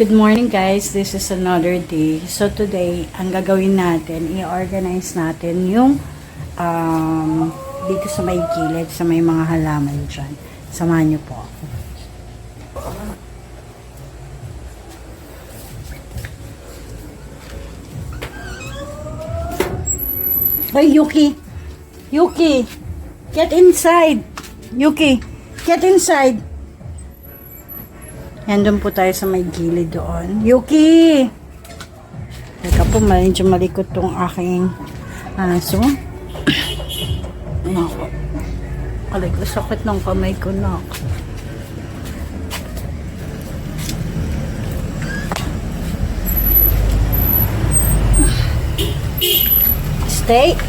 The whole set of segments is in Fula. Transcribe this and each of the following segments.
Good morning guys, this is another day. So today, ang gagawin natin, i-organize natin yung dito sa may gilid, sa may mga halaman dyan. Samahan niyo po ako. Hey Yuki! Yuki! Get inside! Yuki! Get inside! Yan, doon po tayo sa may gilid doon. Yuki! Teka po, medyo malikot tong aking aso. Nako. Alay ko, sakit ng kamay ko, nak. Stay.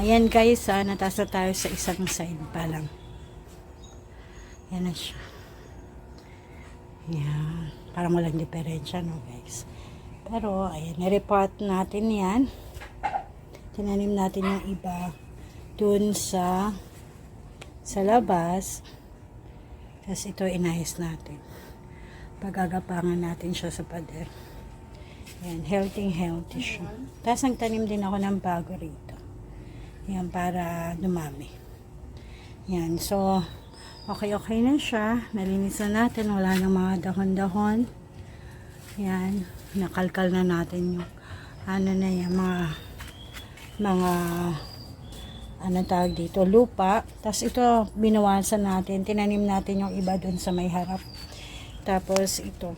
Ayan guys, natasa tayo sa isang side pa lang. Yan na siya. Yan. Parang walang diferensya, no guys. Pero, ayan, nirepot natin yan. Tinanim natin yung iba dun sa labas. Tapos ito, inayos natin. Pagagapangan natin siya sa pader. Yan, healthy siya. Tapos, ang tanim din ako ng bago rito. Yan, para dumami. Yan, so, okay na siya. Nalinisan natin. Wala nang mga dahon-dahon. Yan, nakalkal na natin yung, ano na yan, mga, ano tawag dito, lupa. Tapos ito, binawasan natin. Tinanim natin yung iba dun sa may harap. Tapos ito,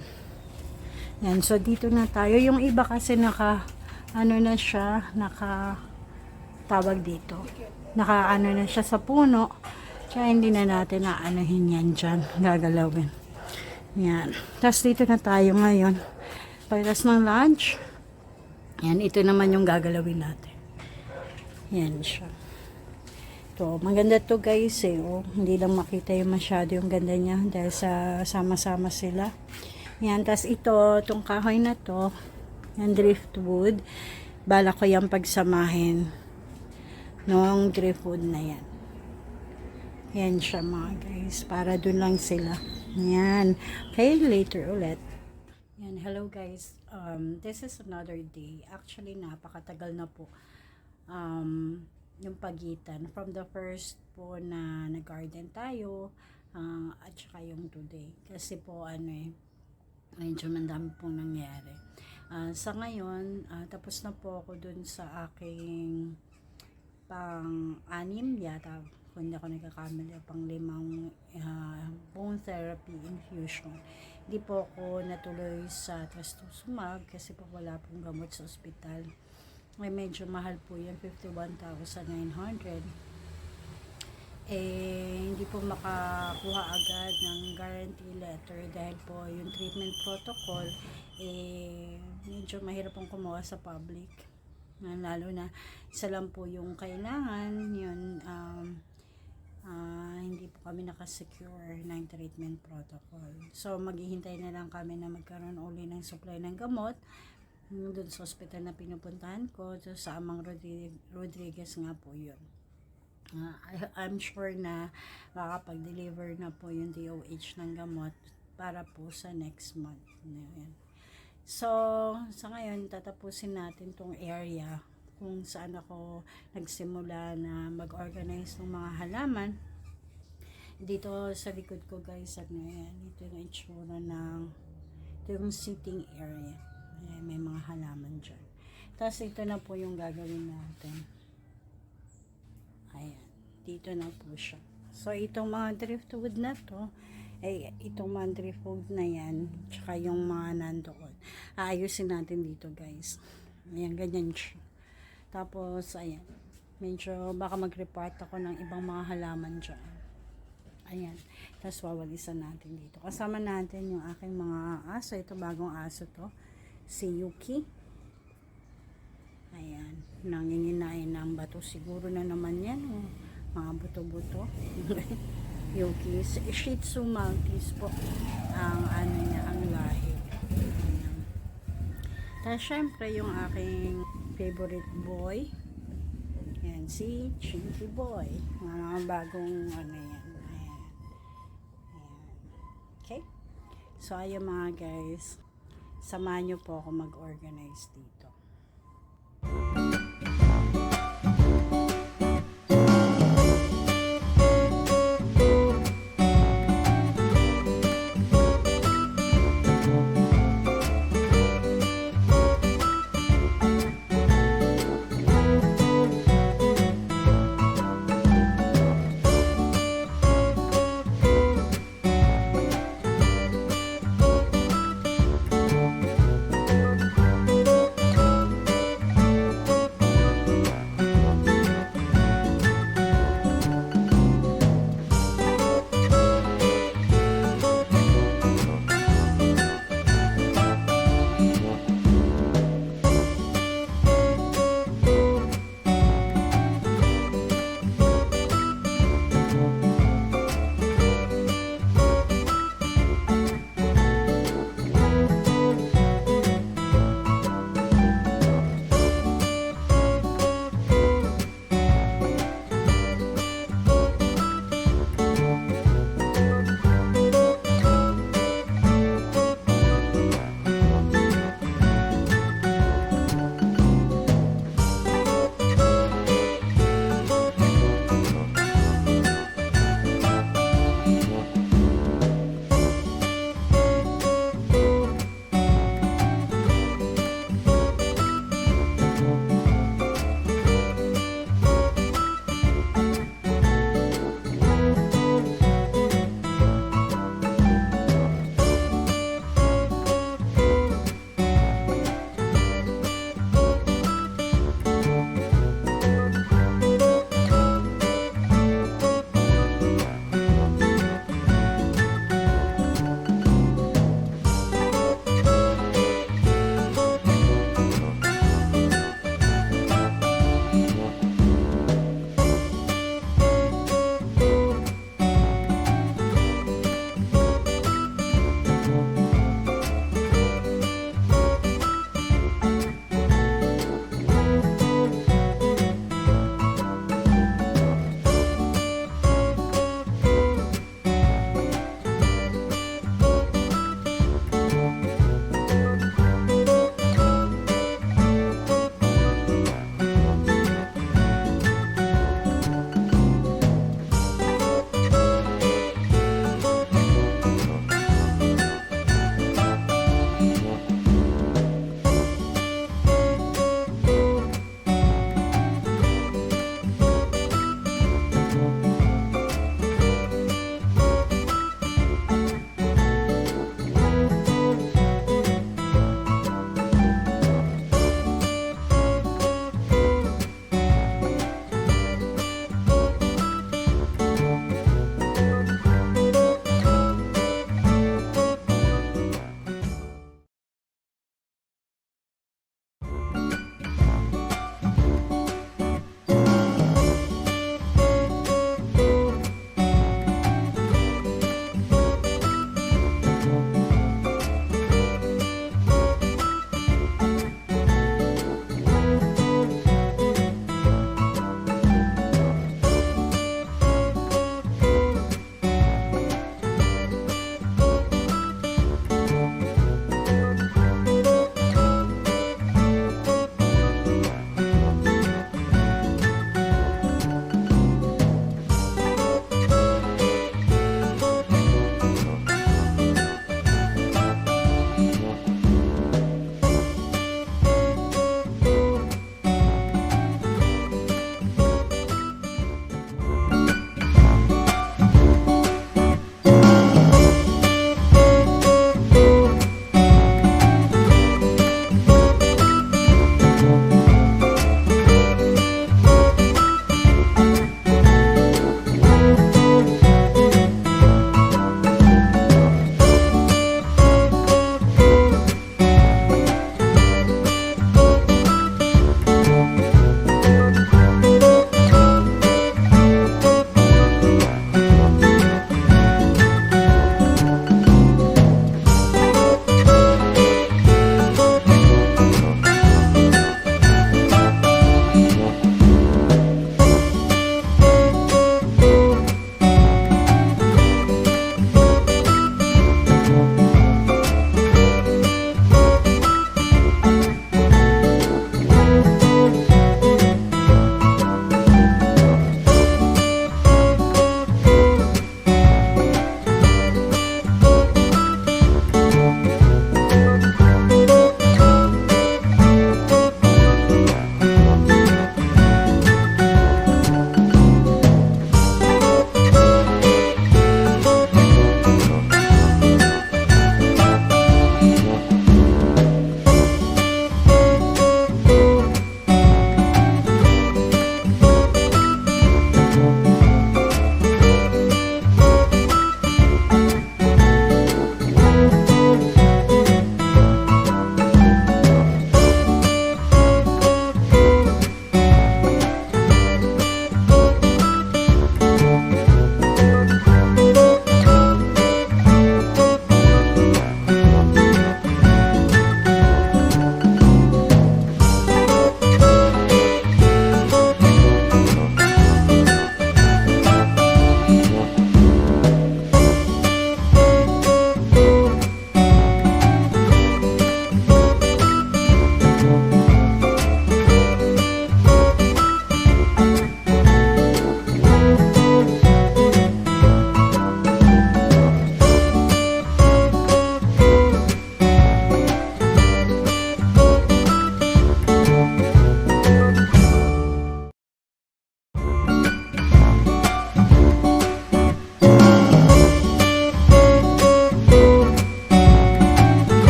Yan, so dito na tayo. Yung iba kasi ano na siya, tawag dito. Ano na siya sa puno. Kaya hindi na natin aanohin yan dyan. Gagalawin. Yan. Tapos dito na tayo ngayon. Pagkas ng lunch. Yan, ito naman yung gagalawin natin. Yan siya. To, maganda to guys eh. Oh. Hindi lang makita yung masyado yung ganda niya dahil sa sama-sama sila. Yan, tas itong kahoy na to, yung driftwood, bala ko yung pagsamahin nung driftwood na yan. Yan siya mga guys, para dun lang sila. Yan. Okay, later ulit. Yan, hello guys. This is another day. Actually, napakatagal na po. Yung pagitan from the first po na nag-garden tayo at saka yung today kasi po medyo mandami pong nangyari sa ngayon. Tapos na po ako dun sa aking pang-anim yata kung hindi ako nagkakamali, pang-limang bone therapy infusion. Hindi po ako natuloy sa trastuzumab kasi po wala pong gamot sa ospital. Medyo mahal po yan, 51,900. Hindi po makakuha agad ng guarantee letter dahil po yung treatment protocol medyo mahirap pong kumuha sa public. Lalo na isa lang po yung kailangan yun, hindi po kami nakasecure ng treatment protocol. So maghihintay na lang kami na magkaroon uli ng supply ng gamot doon sa hospital na pinupuntahan ko, sa Amang Rodriguez nga po yun. I'm sure na makakapag-deliver na po yung DOH ng gamot para po sa next month. Ayan. So, sa ngayon, tatapusin natin tong area kung saan ako nagsimula na mag-organize ng mga halaman. Dito sa likod ko guys, yan, ito yung itsura ito yung sitting area. Ayan, may mga halaman dyan. Tapos ito na po yung gagawin natin. Ayan, dito na po siya. So, itong mga driftwood na to, itong mga driftwood na yan, tsaka yung mga nandoon, aayusin natin dito guys. Ayan, ganyan siya. Tapos, ayan, medyo baka mag-report ako ng ibang mga halaman dyan. Ayan, tapos wawalisan natin dito. Kasama natin yung aking mga aso. Ito bagong aso to, si Yuki. Ayan, nanginginain ng bato. Siguro na naman yan. Mga buto-buto. Yuki. Shih Tzu Maltese po. Ang niya, ang lahi. Ayan. Tapos syempre yung aking favorite boy. Ayan, si Chinky Boy. Mga bagong yan. Ayan. Ayan. Okay? So, ayan mga guys. Samahan nyo po ako mag-organize dito.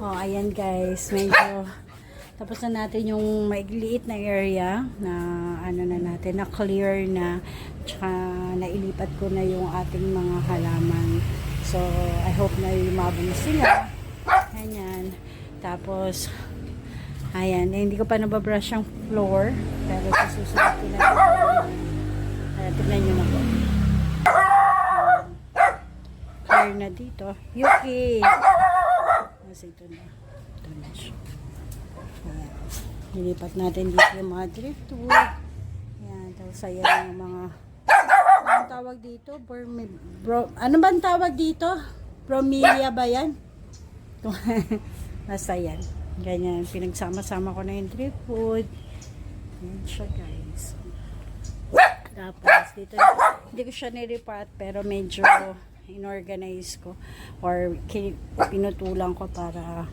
Oh, ayan guys, medyo tapos na natin yung maigliit na area na ano na natin, na clear na, tsaka nailipat ko na yung ating mga halaman. So, I hope na lumabong sila. Ganyan. Tapos, ayan, hindi ko pa nababrush yung floor, pero sa susunod ko na tignan nyo na po. Clear na dito. Yuki! Kasi ito na. Ito na siya. Ayan. Nilipat natin dito yung mga driftwood. Ayan. Tapos ayan yung mga anong tawag dito? Ano ba ang tawag dito? Bromelia ba yan? Basta yan. Ganyan. Pinagsama-sama ko na yung driftwood. Ayan siya guys. Tapos dito, hindi ko siya nilipat pero medyo inorganize ko or pinutulang ko para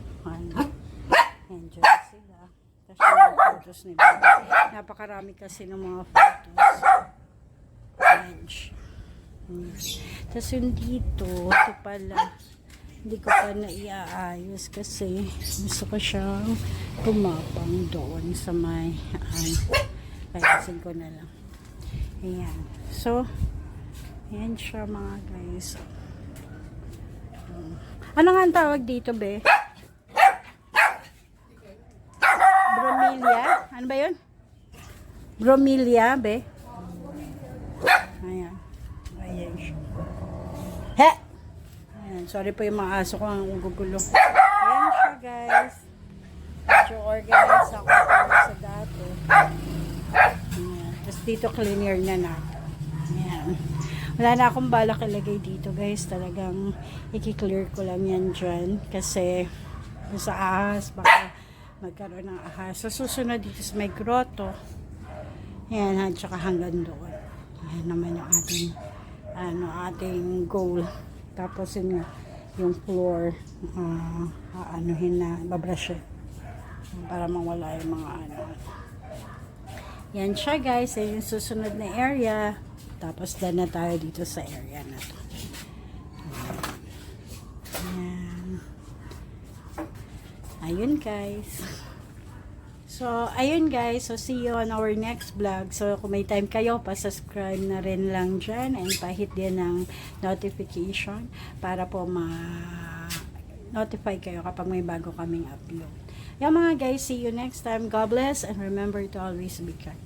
enjoy sila. Tapos yung photos nila. Napakarami kasi ng mga photos. Tapos yung dito, ito pala, hindi ko pa naiaayos kasi gusto ko siyang tumapang doon sa may payasin ko na lang. Ayan. So, ayan siya mga guys. Ano nga ang tawag dito, be? Bromelia? Ano ba yun? Bromelia, be? Ayan. Ayan siya. He! Ayan. Sorry po yung mga aso ko ang gugulo. Ayan siya, guys. Medyo organized ako sa dati. Ayan. Tapos dito cleaner na natin. Ayan. Wala na akong balak ilagay dito, guys. Talagang i-clear ko lang yan dyan. Kasi sa ahas, baka magkaroon ng ahas. So, susunod dito sa may grotto. Ayan, at saka hanggang doon. Ayan naman yung ating goal. Tapos yun yung floor, anuhin na, babrush para mawala yung mga Yan siya guys. Ayan yung susunod na area. Tapos done na tayo dito sa area na to. Ayan. Ayun guys. So, ayun guys. So, see you on our next vlog. So, kung may time kayo, pa-subscribe na rin lang dyan and pa-hit din ng notification para po ma-notify kayo kapag may bago kaming upload. Yan mga guys, see you next time. God bless and remember to always be kind.